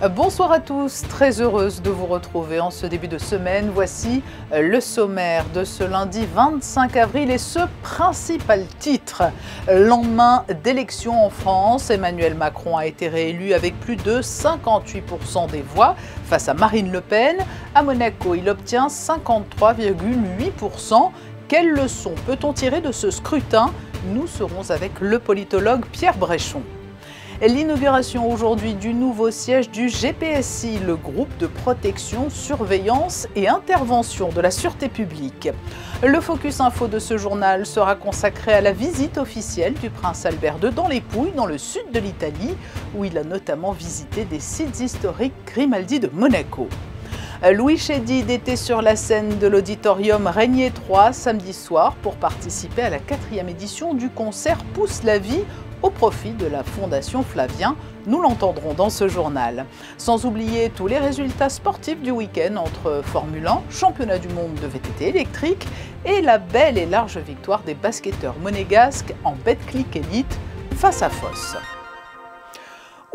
Bonsoir à tous, très heureuse de vous retrouver en ce début de semaine. Voici le sommaire de ce lundi 25 avril et ce principal titre. Lendemain d'élection en France, Emmanuel Macron a été réélu avec plus de 58% des voix face à Marine Le Pen. À Monaco, il obtient 53,8%. Quelles leçons peut-on tirer de ce scrutin? Nous serons avec le politologue Pierre Bréchon. L'inauguration aujourd'hui du nouveau siège du GPSI, le groupe de protection, surveillance et intervention de la sûreté publique. Le focus info de ce journal sera consacré à la visite officielle du prince Albert II dans les Pouilles, dans le sud de l'Italie, où il a notamment visité des sites historiques Grimaldi de Monaco. Louis Chédid était sur la scène de l'auditorium Régnier 3 samedi soir pour participer à la 4e édition du concert Pousse la vie au profit de la Fondation Flavien. Nous l'entendrons dans ce journal. Sans oublier tous les résultats sportifs du week-end entre Formule 1, championnat du monde de VTT électrique et la belle et large victoire des basketteurs monégasques en Betclic Elite face à Foss.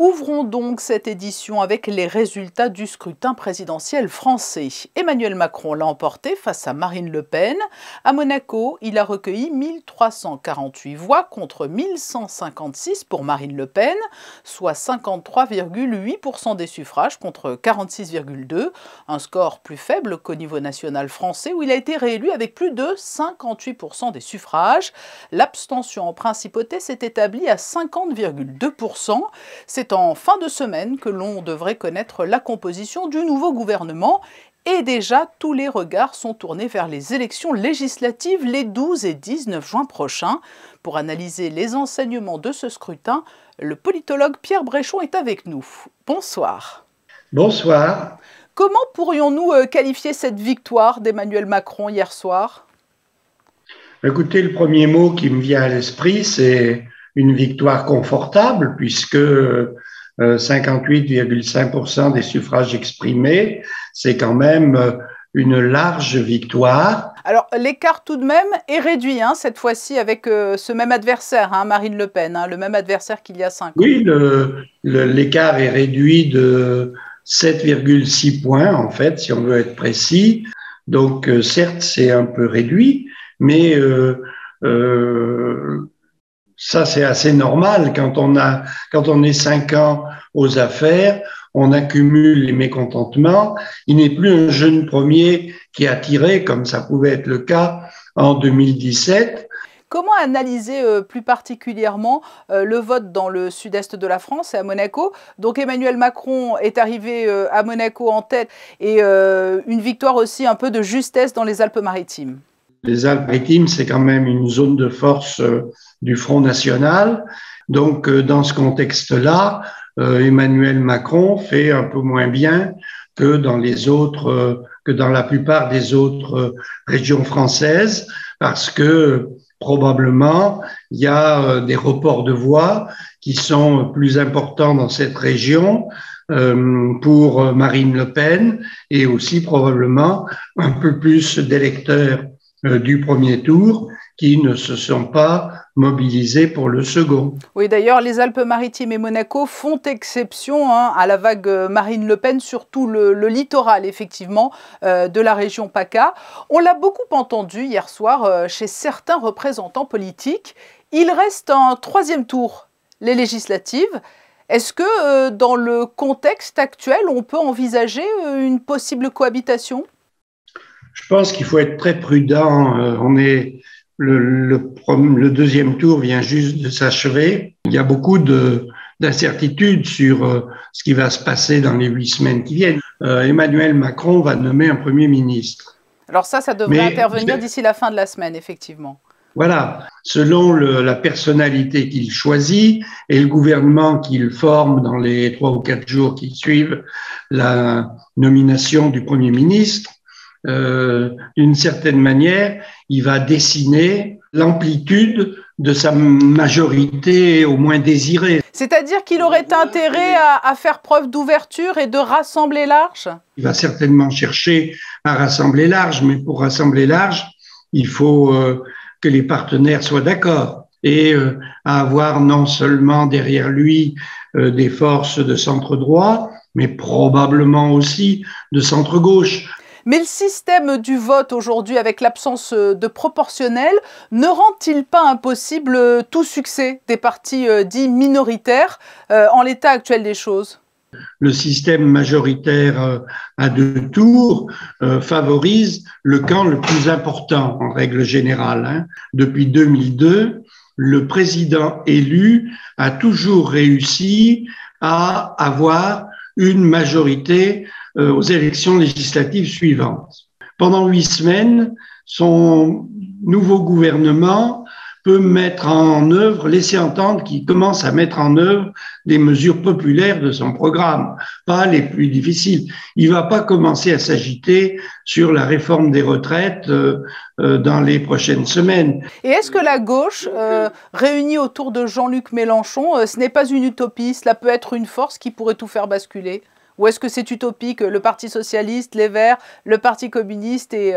Ouvrons donc cette édition avec les résultats du scrutin présidentiel français. Emmanuel Macron l'a emporté face à Marine Le Pen. À Monaco, il a recueilli 1348 voix contre 1156 pour Marine Le Pen, soit 53,8% des suffrages contre 46,2%, un score plus faible qu'au niveau national français où il a été réélu avec plus de 58% des suffrages. L'abstention en principauté s'est établie à 50,2%. C'est en fin de semaine que l'on devrait connaître la composition du nouveau gouvernement et déjà tous les regards sont tournés vers les élections législatives les 12 et 19 juin prochains. Pour analyser les enseignements de ce scrutin, le politologue Pierre Bréchon est avec nous. Bonsoir. Bonsoir. Comment pourrions-nous qualifier cette victoire d'Emmanuel Macron hier soir? Écoutez, le premier mot qui me vient à l'esprit, c'est une victoire confortable puisque 58,5% des suffrages exprimés, c'est quand même une large victoire. Alors l'écart tout de même est réduit cette fois-ci avec ce même adversaire, Marine Le Pen, le même adversaire qu'il y a 5 ans. Oui, l'écart est réduit de 7,6 points en fait, si on veut être précis. Donc certes, c'est un peu réduit, mais ça, c'est assez normal quand on est 5 ans aux affaires, on accumule les mécontentements. Il n'est plus un jeune premier qui a tiré, comme ça pouvait être le cas en 2017. Comment analyser plus particulièrement le vote dans le sud-est de la France et à Monaco? Donc Emmanuel Macron est arrivé à Monaco en tête et une victoire aussi un peu de justesse dans les Alpes-Maritimes. Les Alpes-Maritimes, c'est quand même une zone de force du Front National. Donc, dans ce contexte-là, Emmanuel Macron fait un peu moins bien que dans la plupart des autres régions françaises, parce que probablement il y a des reports de voix qui sont plus importants dans cette région pour Marine Le Pen et aussi probablement un peu plus d'électeurs du premier tour qui ne se sont pas mobilisés pour le second. Oui, d'ailleurs, les Alpes-Maritimes et Monaco font exception à la vague Marine Le Pen, surtout le littoral, effectivement, de la région PACA. On l'a beaucoup entendu hier soir chez certains représentants politiques. Il reste un 3e tour, les législatives. Est-ce que dans le contexte actuel, on peut envisager une possible cohabitation ? Je pense qu'il faut être très prudent. Le 2e tour vient juste de s'achever. Il y a beaucoup d'incertitudes sur ce qui va se passer dans les 8 semaines qui viennent. Emmanuel Macron va nommer un Premier ministre. Alors ça devrait intervenir d'ici la fin de la semaine, effectivement. Voilà, selon la personnalité qu'il choisit et le gouvernement qu'il forme dans les 3 ou 4 jours qui suivent la nomination du Premier ministre, d'une certaine manière, il va dessiner l'amplitude de sa majorité au moins désirée. C'est-à-dire qu'il aurait intérêt à faire preuve d'ouverture et de rassembler large? Il va certainement chercher à rassembler large, mais pour rassembler large, il faut que les partenaires soient d'accord et à avoir non seulement derrière lui des forces de centre droit, mais probablement aussi de centre-gauche. Mais le système du vote aujourd'hui, avec l'absence de proportionnel, ne rend-il pas impossible tout succès des partis dits minoritaires en l'état actuel des choses ? Le système majoritaire à 2 tours favorise le camp le plus important en règle générale. Depuis 2002, le président élu a toujours réussi à avoir une majorité aux élections législatives suivantes. Pendant 8 semaines, son nouveau gouvernement peut mettre en œuvre, laisser entendre qu'il commence à mettre en œuvre des mesures populaires de son programme, pas les plus difficiles. Il ne va pas commencer à s'agiter sur la réforme des retraites dans les prochaines semaines. Et est-ce que la gauche, réunie autour de Jean-Luc Mélenchon, ce n'est pas une utopie, cela peut être une force qui pourrait tout faire basculer ? Ou est-ce que c'est utopique, le Parti socialiste, les Verts, le Parti communiste et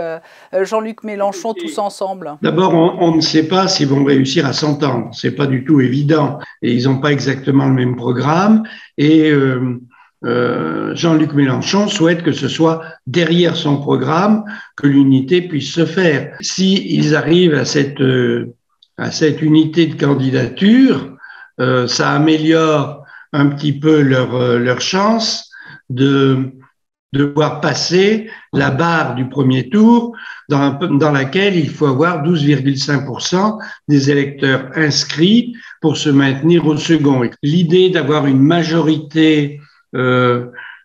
Jean-Luc Mélenchon tous ensemble? D'abord, on ne sait pas s'ils vont réussir à s'entendre. C'est pas du tout évident. Et ils n'ont pas exactement le même programme. Et Jean-Luc Mélenchon souhaite que ce soit derrière son programme que l'unité puisse se faire. S'ils arrivent à cette unité de candidature, ça améliore un petit peu leur chance de voir passer la barre du premier tour dans laquelle il faut avoir 12,5% des électeurs inscrits pour se maintenir au second. L'idée d'avoir une majorité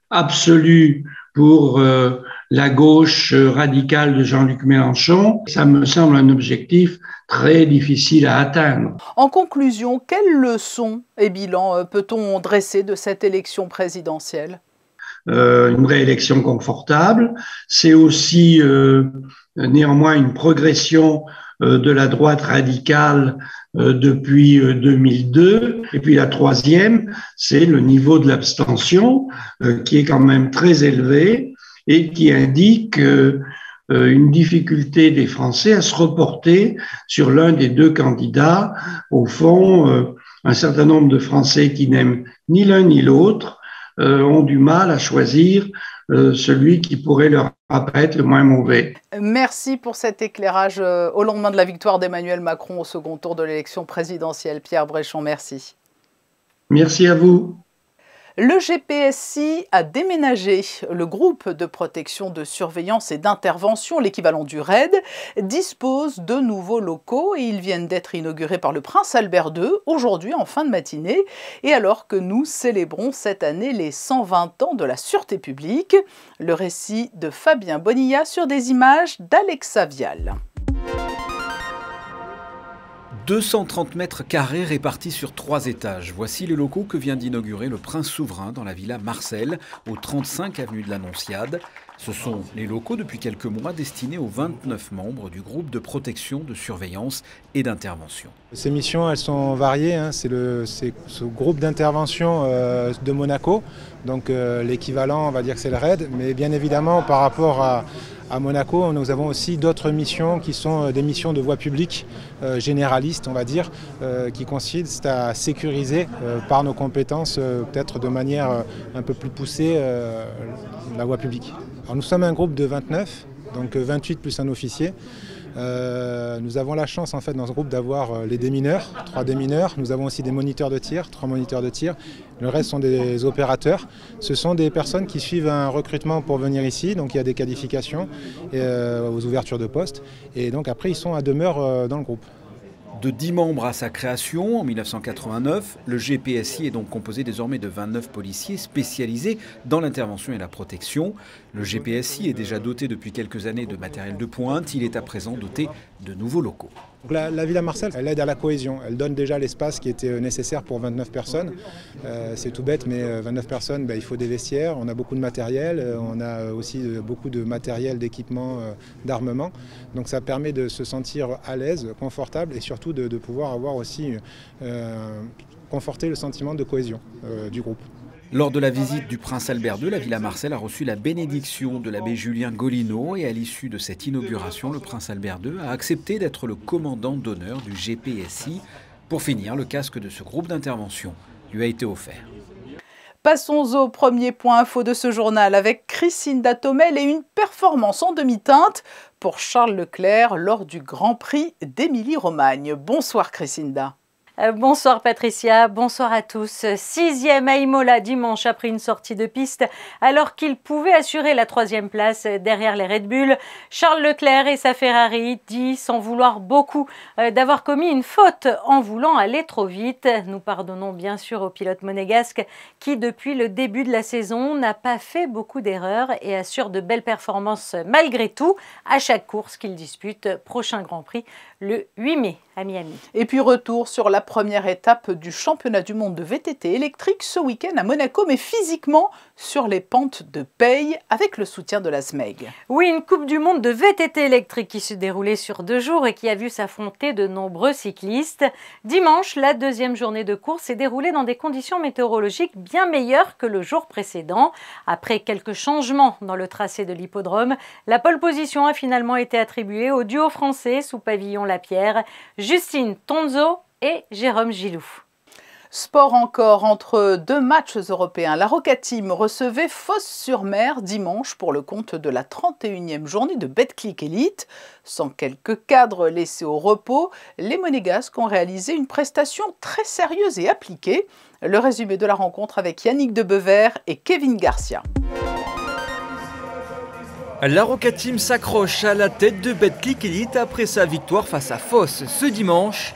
absolue pour la gauche radicale de Jean-Luc Mélenchon, ça me semble un objectif très difficile à atteindre. En conclusion, quelles leçons et bilans peut-on dresser de cette élection présidentielle ? Une réélection confortable. C'est aussi néanmoins une progression de la droite radicale depuis 2002. Et puis la troisième, c'est le niveau de l'abstention qui est quand même très élevé et qui indique une difficulté des Français à se reporter sur l'un des 2 candidats. Au fond, un certain nombre de Français qui n'aiment ni l'un ni l'autre ont du mal à choisir celui qui pourrait leur apparaître le moins mauvais. Merci pour cet éclairage au lendemain de la victoire d'Emmanuel Macron au second tour de l'élection présidentielle. Pierre Bréchon, merci. Merci à vous. Le GPSI a déménagé. Le groupe de protection, de surveillance et d'intervention, l'équivalent du RAID, dispose de nouveaux locaux et ils viennent d'être inaugurés par le prince Albert II aujourd'hui en fin de matinée. Et alors que nous célébrons cette année les 120 ans de la sûreté publique, le récit de Fabien Bonilla sur des images d'Alexa Vial. 230 mètres carrés répartis sur 3 étages. Voici les locaux que vient d'inaugurer le Prince Souverain dans la Villa Marcel, au 35 avenue de l'Annonciade. Ce sont les locaux depuis quelques mois destinés aux 29 membres du groupe de protection, de surveillance et d'intervention. Ces missions, elles sont variées. C'est ce groupe d'intervention de Monaco. Donc l'équivalent, on va dire que c'est le RAID. Mais bien évidemment, par rapport à Monaco, nous avons aussi d'autres missions qui sont des missions de voie publique généralistes, on va dire, qui consistent à sécuriser par nos compétences, peut-être de manière un peu plus poussée, la voie publique. Alors, nous sommes un groupe de 29, donc 28 plus un officier. Nous avons la chance en fait dans ce groupe d'avoir les démineurs, 3 démineurs. Nous avons aussi des moniteurs de tir, 3 moniteurs de tir. Le reste sont des opérateurs. Ce sont des personnes qui suivent un recrutement pour venir ici. Donc il y a des qualifications aux ouvertures de postes. Et donc après ils sont à demeure dans le groupe. De 10 membres à sa création en 1989, le GPSI est donc composé désormais de 29 policiers spécialisés dans l'intervention et la protection. Le GPSI est déjà doté depuis quelques années de matériel de pointe. Il est à présent doté de nouveaux locaux. Donc la Villa Marcel, elle aide à la cohésion. Elle donne déjà l'espace qui était nécessaire pour 29 personnes. C'est tout bête, mais 29 personnes, il faut des vestiaires, on a beaucoup de matériel, on a aussi beaucoup de matériel, d'équipement, d'armement. Donc ça permet de se sentir à l'aise, confortable et surtout de pouvoir avoir aussi conforter le sentiment de cohésion du groupe. Lors de la visite du prince Albert II, la Villa Marcel a reçu la bénédiction de l'abbé Julien Golino et à l'issue de cette inauguration, le prince Albert II a accepté d'être le commandant d'honneur du GPSI. Pour finir, le casque de ce groupe d'intervention lui a été offert. Passons au premier point info de ce journal avec Crisinda Tomel et une performance en demi-teinte pour Charles Leclerc lors du Grand Prix d'Émilie-Romagne. Bonsoir Crisinda. Bonsoir Patricia, bonsoir à tous. 6e à Imola dimanche après une sortie de piste alors qu'il pouvait assurer la 3e place derrière les Red Bull. Charles Leclerc et sa Ferrari dit sans vouloir beaucoup d'avoir commis une faute en voulant aller trop vite. Nous pardonnons bien sûr au pilote monégasque qui depuis le début de la saison n'a pas fait beaucoup d'erreurs et assure de belles performances malgré tout à chaque course qu'il dispute. Prochain Grand Prix le 8 mai à Miami. Et puis retour sur la première étape du championnat du monde de VTT électrique ce week-end à Monaco, mais physiquement sur les pentes de Peille avec le soutien de la SMEG. Oui, une Coupe du monde de VTT électrique qui se déroulait sur 2 jours et qui a vu s'affronter de nombreux cyclistes. Dimanche, la 2e journée de course s'est déroulée dans des conditions météorologiques bien meilleures que le jour précédent. Après quelques changements dans le tracé de l'hippodrome, la pole position a finalement été attribuée au duo français sous pavillon Lapierre, Justine Tonzo et Jérôme Gilou. Sport encore, entre 2 matchs européens. La Roca Team recevait Fos-sur-Mer dimanche pour le compte de la 31e journée de Betclic Elite. Sans quelques cadres laissés au repos, les Monégasques ont réalisé une prestation très sérieuse et appliquée. Le résumé de la rencontre avec Yannick Debever et Kevin Garcia. La Roca Team s'accroche à la tête de Betclic Elite après sa victoire face à Fos ce dimanche.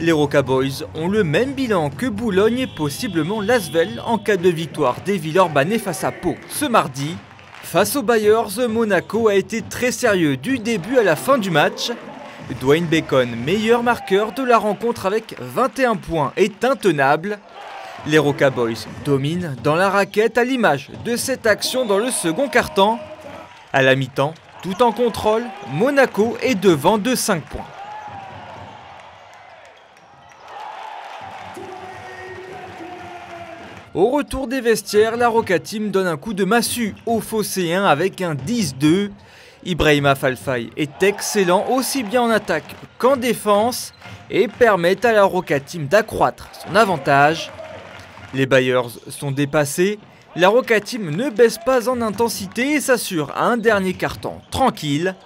Les Roca Boys ont le même bilan que Boulogne et possiblement l'Asvel en cas de victoire des Villeurbanais face à Pau ce mardi. Face aux Bayers, Monaco a été très sérieux du début à la fin du match. Dwayne Bacon, meilleur marqueur de la rencontre avec 21 points, est intenable. Les Roca Boys dominent dans la raquette à l'image de cette action dans le second quart-temps. À la mi-temps, tout en contrôle, Monaco est devant de 5 points. Au retour des vestiaires, la Roca Team donne un coup de massue aux Phocéens avec un 10-2. Ibrahima Falfay est excellent aussi bien en attaque qu'en défense et permet à la Roca Team d'accroître son avantage. Les Bayers sont dépassés, la Roca Team ne baisse pas en intensité et s'assure un dernier quart-temps tranquille.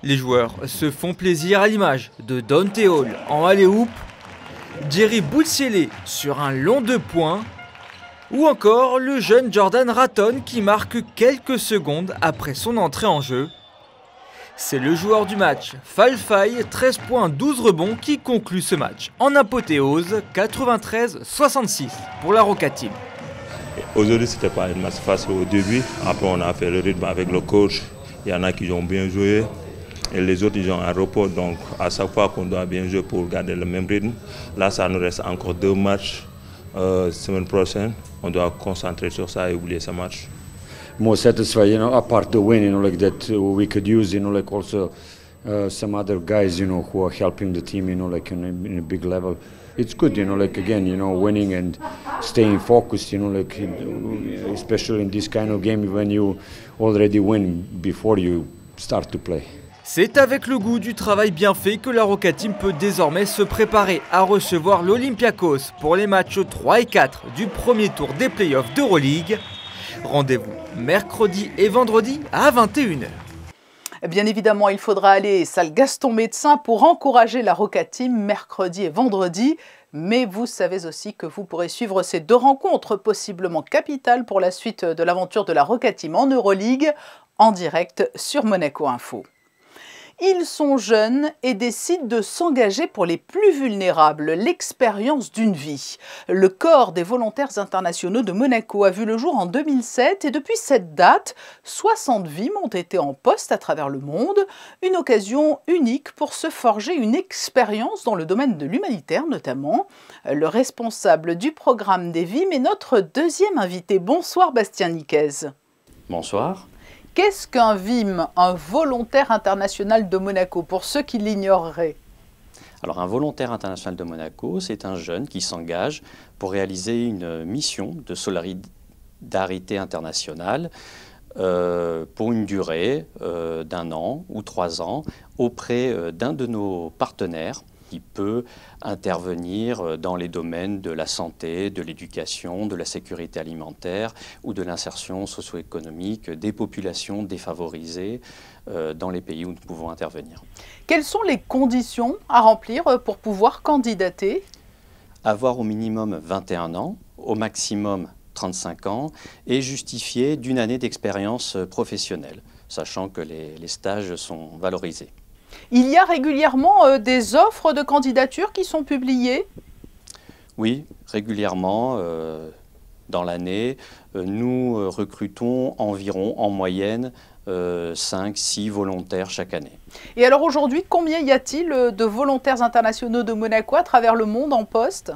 Les joueurs se font plaisir à l'image de Dante Hall en alley-oop, Jerry Boulsielé sur un long 2 points, ou encore le jeune Jordan Ratton qui marque quelques secondes après son entrée en jeu. C'est le joueur du match, Falfay, 13 points, 12 rebonds, qui conclut ce match en apothéose, 93-66 pour la Roca Team. Aujourd'hui, c'était pas une match facile au début. Après, on a fait le rythme avec le coach. Il y en a qui ont bien joué et les autres, ils ont un repos. Donc, à chaque fois qu'on doit bien jouer pour garder le même rythme. Là, ça nous reste encore 2 matchs. Semaine prochaine, on doit concentrer sur ça et oublier ce match. More satisfied, apart the win, like that we could use, like also some other guys, who are helping the team, like in a big level. It's good, like again, winning and staying focused, like especially in this kind of game when you already win before you start to play. C'est avec le goût du travail bien fait que la Roca Team peut désormais se préparer à recevoir l'Olympiakos pour les matchs 3 et 4 du premier tour des playoffs d'Euroleague. Rendez-vous mercredi et vendredi à 21h. Bien évidemment, il faudra aller salle Gaston Médecin pour encourager la Roca Team mercredi et vendredi. Mais vous savez aussi que vous pourrez suivre ces 2 rencontres possiblement capitales pour la suite de l'aventure de la Roca Team en Euroleague en direct sur Monaco Info. Ils sont jeunes et décident de s'engager pour les plus vulnérables, l'expérience d'une vie. Le corps des volontaires internationaux de Monaco a vu le jour en 2007 et depuis cette date, 60 VIM ont été en poste à travers le monde. Une occasion unique pour se forger une expérience dans le domaine de l'humanitaire notamment. Le responsable du programme des VIM est notre deuxième invité. Bonsoir Bastien Niquez. Bonsoir. Qu'est-ce qu'un VIM, un volontaire international de Monaco, pour ceux qui l'ignoreraient? Alors un volontaire international de Monaco, c'est un jeune qui s'engage pour réaliser une mission de solidarité internationale pour une durée d'1 an ou 3 ans auprès d'un de nos partenaires qui peut intervenir dans les domaines de la santé, de l'éducation, de la sécurité alimentaire ou de l'insertion socio-économique des populations défavorisées dans les pays où nous pouvons intervenir. Quelles sont les conditions à remplir pour pouvoir candidater? Avoir au minimum 21 ans, au maximum 35 ans et justifier d'une année d'expérience professionnelle, sachant que les stages sont valorisés. Il y a régulièrement des offres de candidature qui sont publiées? Oui, régulièrement. Dans l'année, nous recrutons environ, en moyenne, 5-6 volontaires chaque année. Et alors aujourd'hui, combien y a-t-il de volontaires internationaux de Monaco à travers le monde en poste?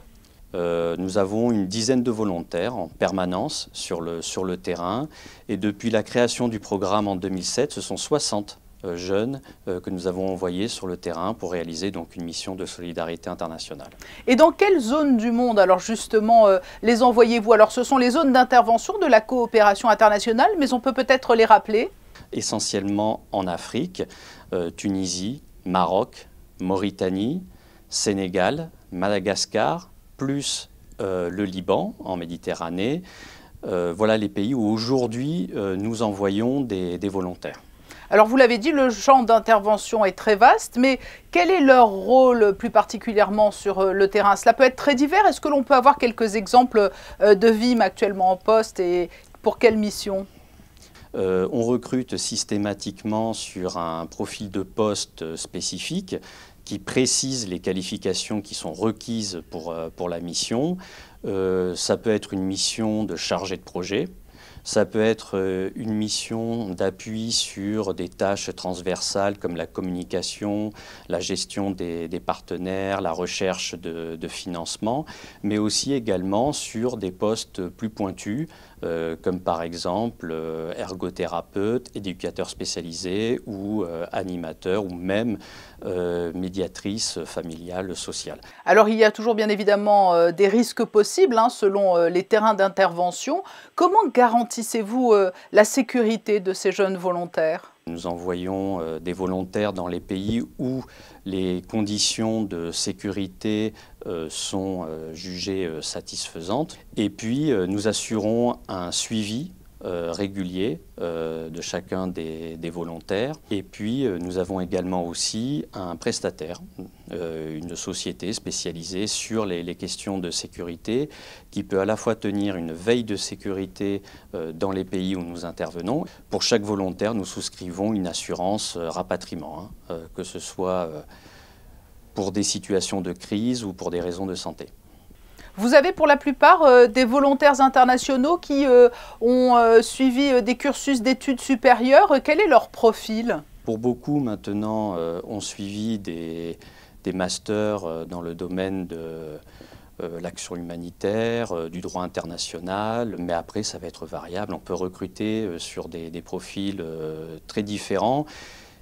Nous avons une dizaine de volontaires en permanence sur le terrain. Et depuis la création du programme en 2007, ce sont 60 jeunes que nous avons envoyés sur le terrain pour réaliser donc une mission de solidarité internationale. Et dans quelle zone du monde, alors justement, les envoyez-vous? Alors ce sont les zones d'intervention de la coopération internationale, mais on peut peut-être les rappeler? Essentiellement en Afrique, Tunisie, Maroc, Mauritanie, Sénégal, Madagascar, plus le Liban en Méditerranée. Voilà les pays où aujourd'hui nous envoyons des volontaires. Alors vous l'avez dit, le champ d'intervention est très vaste, mais quel est leur rôle plus particulièrement sur le terrain? Cela peut être très divers. Est-ce que l'on peut avoir quelques exemples de VIM actuellement en poste et pour quelle mission? On recrute systématiquement sur un profil de poste spécifique qui précise les qualifications qui sont requises pour la mission. Ça peut être une mission de chargé de projet. Ça peut être une mission d'appui sur des tâches transversales comme la communication, la gestion des partenaires, la recherche de financement, mais aussi également sur des postes plus pointus, comme par exemple ergothérapeute, éducateur spécialisé ou animateur ou même médiatrice familiale, sociale. Alors il y a toujours bien évidemment des risques possibles selon les terrains d'intervention. Comment garantissez-vous la sécurité de ces jeunes volontaires? Nous envoyons des volontaires dans les pays où les conditions de sécurité sont jugées satisfaisantes. Et puis nous assurons un suivi régulier de chacun des volontaires. Et puis nous avons également aussi un prestataire, une société spécialisée sur les questions de sécurité qui peut à la fois tenir une veille de sécurité dans les pays où nous intervenons. Pour chaque volontaire, nous souscrivons une assurance rapatriement, que ce soit pour des situations de crise ou pour des raisons de santé. Vous avez pour la plupart des volontaires internationaux qui ont suivi des cursus d'études supérieures. Quel est leur profil? Pour beaucoup maintenant ont suivi des masters dans le domaine de l'action humanitaire, du droit international, mais après ça va être variable. On peut recruter sur des profils très différents.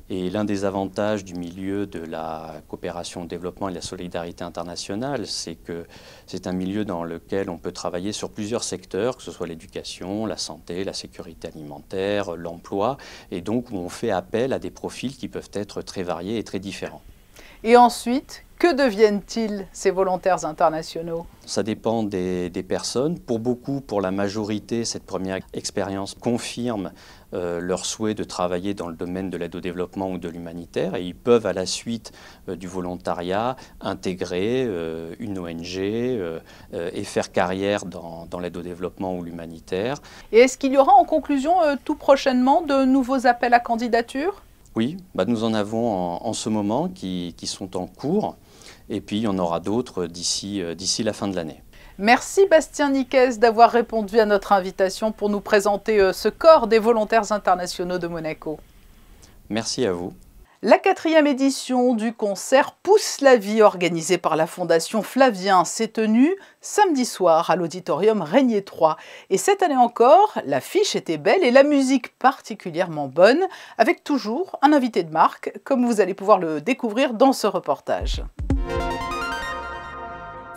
Et l'un des avantages du milieu de la coopération au développement et de la solidarité internationale, c'est que c'est un milieu dans lequel on peut travailler sur plusieurs secteurs, que ce soit l'éducation, la santé, la sécurité alimentaire, l'emploi, et donc où on fait appel à des profils qui peuvent être très variés et très différents. Et ensuite, que deviennent-ils, ces volontaires internationaux? Ça dépend des personnes. Pour beaucoup, pour la majorité, cette première expérience confirme leur souhait de travailler dans le domaine de l'aide au développement ou de l'humanitaire, et ils peuvent, à la suite du volontariat, intégrer une ONG et faire carrière dans l'aide au développement ou l'humanitaire. Et est-ce qu'il y aura en conclusion tout prochainement de nouveaux appels à candidature? Oui, nous en avons en ce moment qui sont en cours, et puis il y en aura d'autres d'ici la fin de l'année. Merci Bastien Niquez d'avoir répondu à notre invitation pour nous présenter ce corps des volontaires internationaux de Monaco. Merci à vous. La 4e édition du concert Pousse la vie, organisé par la Fondation Flavien, s'est tenue samedi soir à l'auditorium Régnier 3. Et cette année encore, l'affiche était belle et la musique particulièrement bonne, avec toujours un invité de marque, comme vous allez pouvoir le découvrir dans ce reportage.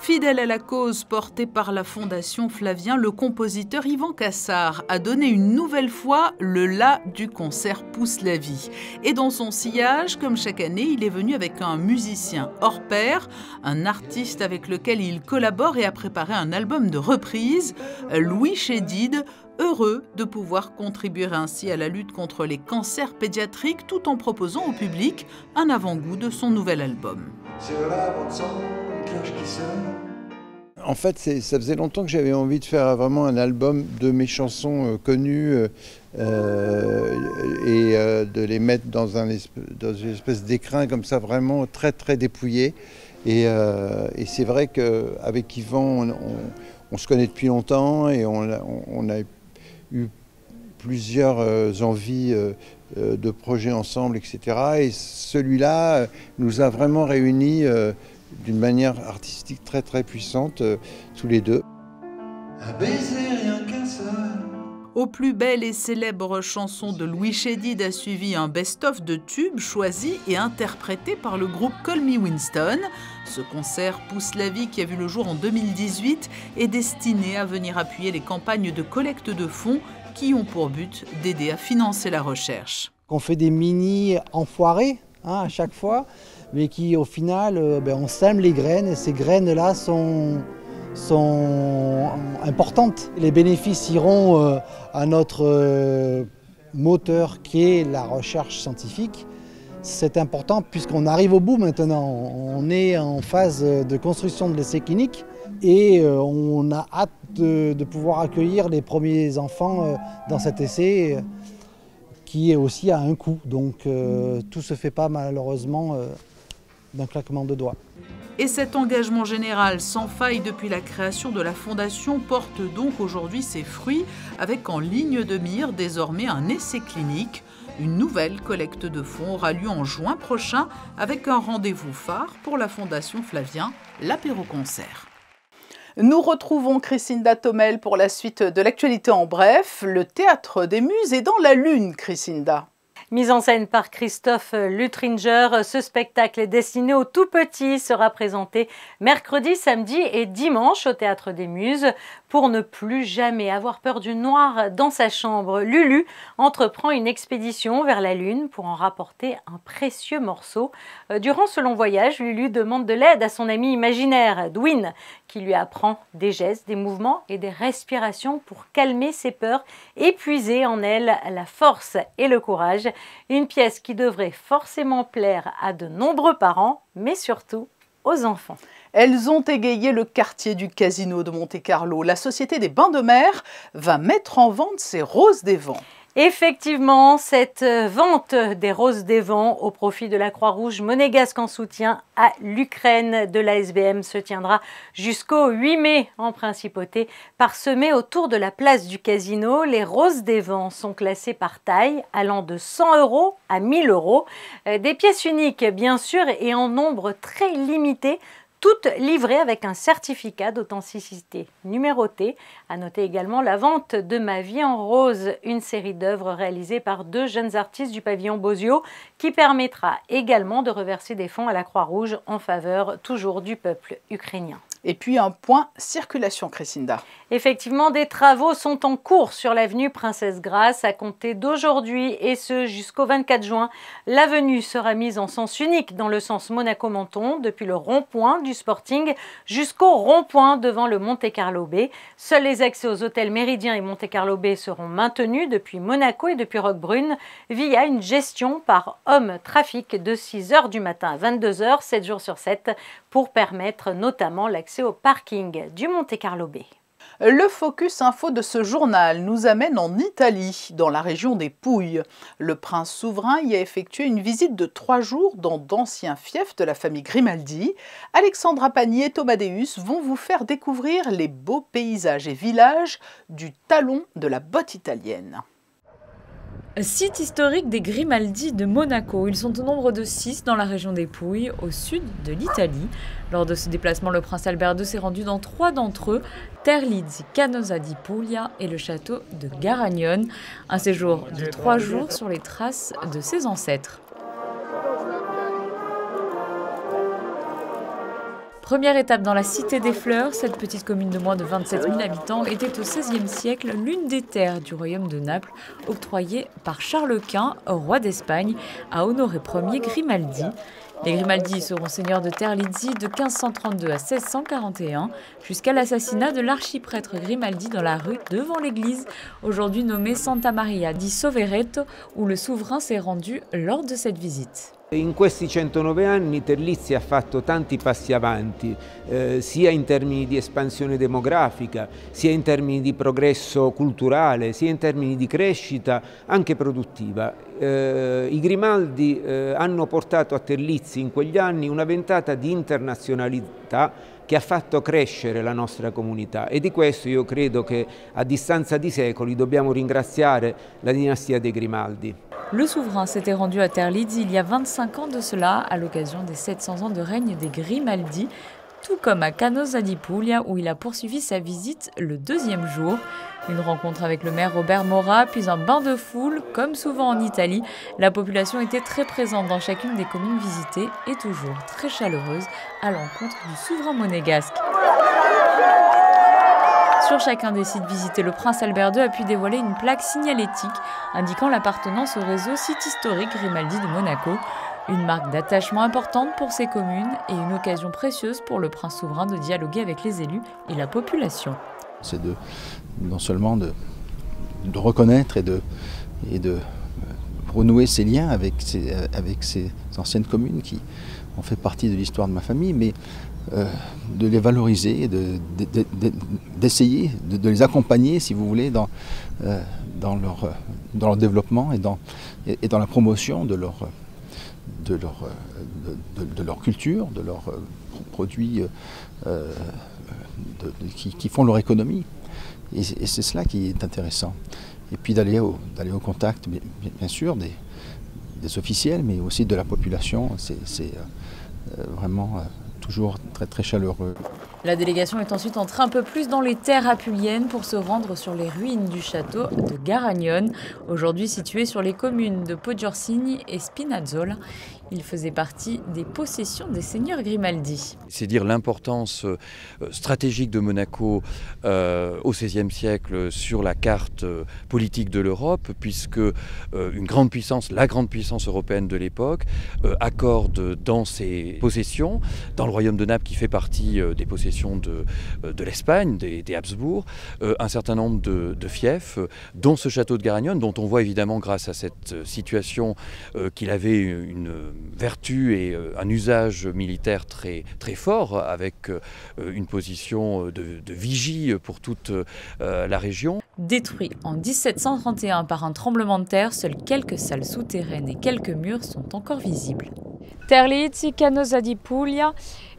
Fidèle à la cause portée par la Fondation Flavien, le compositeur Yvan Cassard a donné une nouvelle fois le la du concert Pousse la vie. Et dans son sillage, comme chaque année, il est venu avec un musicien hors pair, un artiste avec lequel il collabore et a préparé un album de reprise, Louis Chédid, heureux de pouvoir contribuer ainsi à la lutte contre les cancers pédiatriques tout en proposant au public un avant-goût de son nouvel album. En fait, ça faisait longtemps que j'avais envie de faire vraiment un album de mes chansons connues et de les mettre dans une espèce d'écrin comme ça, vraiment très très dépouillé. Et c'est vrai qu'avec Yvan, on se connaît depuis longtemps et on a eu plusieurs envies de projets ensemble, etc. Et celui-là nous a vraiment réunis d'une manière artistique très très puissante, tous les deux. Un baiser, rien qu'un seul. Aux plus belles et célèbres chansons de Louis Chédid a suivi un best-of de tubes choisis et interprétés par le groupe Call Me Winston. Ce concert Pousse la vie, qui a vu le jour en 2018, est destiné à venir appuyer les campagnes de collecte de fonds qui ont pour but d'aider à financer la recherche. On fait des mini enfoirés à chaque fois, mais qui au final, on sème les graines et ces graines-là sont importantes. Les bénéfices iront à notre moteur qui est la recherche scientifique. C'est important puisqu'on arrive au bout maintenant. On est en phase de construction de l'essai clinique et on a hâte de pouvoir accueillir les premiers enfants dans cet essai qui est aussi à un coût. Donc tout ne se fait pas malheureusement d'un claquement de doigts. Et cet engagement général sans faille depuis la création de la Fondation porte donc aujourd'hui ses fruits avec en ligne de mire désormais un essai clinique. Une nouvelle collecte de fonds aura lieu en juin prochain avec un rendez-vous phare pour la Fondation Flavien, l'apéro-concert. Nous retrouvons Christine Datomel pour la suite de l'actualité en bref. Le Théâtre des Muses est dans la lune, Christine. Mise en scène par Christophe Lutringer, ce spectacle destiné aux tout-petits sera présenté mercredi, samedi et dimanche au Théâtre des Muses. Pour ne plus jamais avoir peur du noir dans sa chambre, Lulu entreprend une expédition vers la Lune pour en rapporter un précieux morceau. Durant ce long voyage, Lulu demande de l'aide à son ami imaginaire, Dwin, qui lui apprend des gestes, des mouvements et des respirations pour calmer ses peurs et puiser en elle la force et le courage. Une pièce qui devrait forcément plaire à de nombreux parents, mais surtout aux enfants. Elles ont égayé le quartier du Casino de Monte-Carlo. La Société des Bains de Mer va mettre en vente ses roses des vents. Effectivement, cette vente des roses des vents au profit de la Croix-Rouge monégasque en soutien à l'Ukraine de la SBM se tiendra jusqu'au 8 mai en principauté. Parsemées autour de la place du Casino, les roses des vents sont classées par taille allant de 100 € à 1000 €. Des pièces uniques bien sûr et en nombre très limité, toutes livrées avec un certificat d'authenticité numéroté. À noter également la vente de Ma vie en rose, une série d'œuvres réalisées par 2 jeunes artistes du pavillon Bosio qui permettra également de reverser des fonds à la Croix-Rouge en faveur toujours du peuple ukrainien. Et puis un point circulation, Christinda. Effectivement, des travaux sont en cours sur l'avenue Princesse Grace à compter d'aujourd'hui et ce jusqu'au 24 juin. L'avenue sera mise en sens unique dans le sens Monaco-Menton depuis le rond-point du Sporting jusqu'au rond-point devant le Monte-Carlo Bay. Seuls les accès aux hôtels Méridien et Monte-Carlo Bay seront maintenus depuis Monaco et depuis Roquebrune via une gestion par homme trafic de 6 h du matin à 22 h, 7 jours sur 7 pour permettre notamment l'accès au parking du Monte-Carlo Bay. Le focus info de ce journal nous amène en Italie, dans la région des Pouilles. Le prince souverain y a effectué une visite de 3 jours dans d'anciens fiefs de la famille Grimaldi. Alexandra Pagny et Thomas Deus vont vous faire découvrir les beaux paysages et villages du talon de la botte italienne. Site historique des Grimaldi de Monaco. Ils sont au nombre de 6 dans la région des Pouilles, au sud de l'Italie. Lors de ce déplacement, le prince Albert II s'est rendu dans 3 d'entre eux, Terlizzi, Canosa di Puglia et le château de Garagnone. Un séjour de 3 jours sur les traces de ses ancêtres. Première étape dans la Cité des Fleurs, cette petite commune de moins de 27 000 habitants était au XVIe siècle l'une des terres du royaume de Naples, octroyée par Charles Quint, roi d'Espagne, à Honoré Ier Grimaldi. Les Grimaldi seront seigneurs de Terlizzi de 1532 à 1641, jusqu'à l'assassinat de l'archiprêtre Grimaldi dans la rue devant l'église, aujourd'hui nommée Santa Maria di Sovereto, où le souverain s'est rendu lors de cette visite. In questi 109 anni Terlizzi ha fatto tanti passi avanti, sia in termini di espansione demografica, sia in termini di progresso culturale, sia in termini di crescita anche produttiva. I Grimaldi hanno portato a Terlizzi in quegli anni una ventata di internazionalità che ha fatto crescere la nostra comunità, e di questo io credo che a distanza di secoli dobbiamo ringraziare la dinastia dei Grimaldi. Le souverain s'était rendu à Terlizzi il y a 25 ans de cela, à l'occasion des 700 ans de règne des Grimaldi, tout comme à Canosa di Puglia où il a poursuivi sa visite le deuxième jour. Une rencontre avec le maire Robert Mora, puis un bain de foule. Comme souvent en Italie, la population était très présente dans chacune des communes visitées et toujours très chaleureuse à l'encontre du souverain monégasque. Sur chacun des sites visités, le prince Albert II a pu dévoiler une plaque signalétique indiquant l'appartenance au réseau site historique Grimaldi de Monaco. Une marque d'attachement importante pour ces communes et une occasion précieuse pour le prince souverain de dialoguer avec les élus et la population. C'est non seulement de reconnaître et de renouer ses liens avec ces anciennes communes qui ont fait partie de l'histoire de ma famille, mais de les valoriser, d'essayer de les accompagner, si vous voulez, dans leur développement et dans la promotion de leur culture, de leurs produits qui font leur économie. Et c'est cela qui est intéressant. Et puis d'aller au contact, bien sûr, des officiels, mais aussi de la population. C'est vraiment toujours très, très chaleureux. La délégation est ensuite entrée un peu plus dans les terres apuliennes pour se rendre sur les ruines du château de Garagnone, aujourd'hui situé sur les communes de Poggiorsini et Spinazzola. Il faisait partie des possessions des seigneurs Grimaldi. C'est dire l'importance stratégique de Monaco au XVIe siècle sur la carte politique de l'Europe, puisque une grande puissance, la grande puissance européenne de l'époque, accorde dans ses possessions, dans le royaume de Naples qui fait partie des possessions de l'Espagne, des Habsbourg, un certain nombre de fiefs, dont ce château de Garagnone, dont on voit évidemment grâce à cette situation qu'il avait une vertu et un usage militaire très, très fort, avec une position de vigie pour toute la région. Détruit en 1731 par un tremblement de terre, seules quelques salles souterraines et quelques murs sont encore visibles. Terlizzi, Canosa di Puglia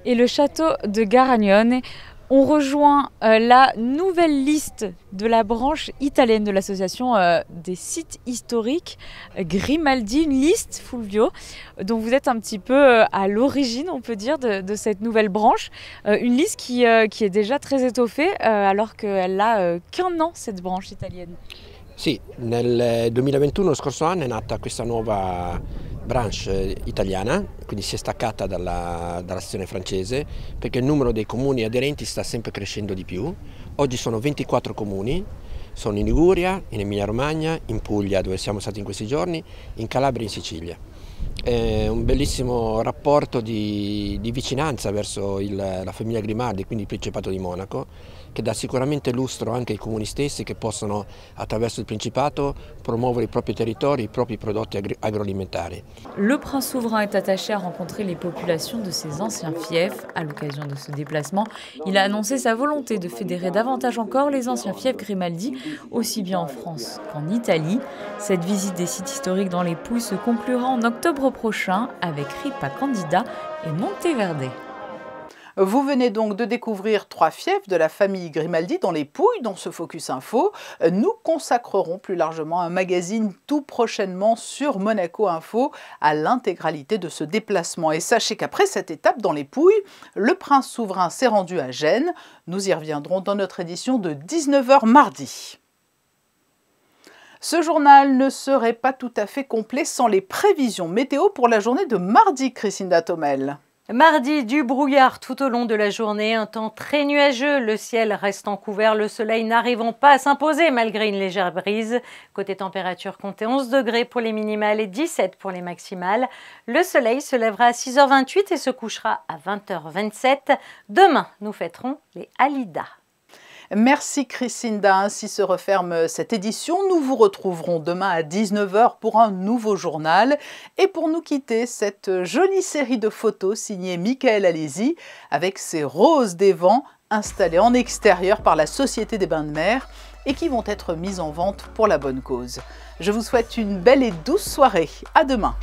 et le château de Garagnone. On rejoint la nouvelle liste de la branche italienne de l'association des sites historiques Grimaldi, une liste, Fulvio, dont vous êtes un petit peu à l'origine, on peut dire, de cette nouvelle branche. Une liste qui est déjà très étoffée, alors qu'elle n'a qu'un an, cette branche italienne. Sì, nel 2021, lo scorso anno, è nata questa nuova branche italiana, quindi si è staccata dalla sezione francese, perché il numero dei comuni aderenti sta sempre crescendo di più. Oggi sono 24 comuni, sono in Liguria, in Emilia Romagna, in Puglia, dove siamo stati in questi giorni, in Calabria e in Sicilia. È un bellissimo rapporto di vicinanza verso la famiglia Grimaldi, quindi il Principato di Monaco, che dà sicuramente lustro anche ai comuni stessi che possono, attraverso il Principato, promuovere i propri territori, i propri prodotti agroalimentari. Le prince souverain est attaché à rencontrer les populations de ses anciens fiefs. À l'occasion de ce déplacement, il a annoncé sa volonté de fédérer davantage encore les anciens fiefs Grimaldi, aussi bien en France qu'en Italie. Cette visite des sites historiques dans les Pouilles se conclura en octobre prochain avec Ripa Candida et Monteverde. Vous venez donc de découvrir 3 fiefs de la famille Grimaldi dans les Pouilles dans ce Focus Info. Nous consacrerons plus largement un magazine tout prochainement sur Monaco Info à l'intégralité de ce déplacement. Et sachez qu'après cette étape dans les Pouilles, le prince souverain s'est rendu à Gênes. Nous y reviendrons dans notre édition de 19 h mardi. Ce journal ne serait pas tout à fait complet sans les prévisions météo pour la journée de mardi, Christine Datomel. Mardi, du brouillard tout au long de la journée, un temps très nuageux, le ciel restant couvert, le soleil n'arrivant pas à s'imposer malgré une légère brise. Côté température, comptez 11 degrés pour les minimales et 17 pour les maximales. Le soleil se lèvera à 6h28 et se couchera à 20h27. Demain, nous fêterons les Halida. Merci Christinda, ainsi se referme cette édition. Nous vous retrouverons demain à 19h pour un nouveau journal. Et pour nous quitter, cette jolie série de photos signée Michael Alési avec ses roses des vents installées en extérieur par la Société des Bains de Mer et qui vont être mises en vente pour la bonne cause. Je vous souhaite une belle et douce soirée. À demain.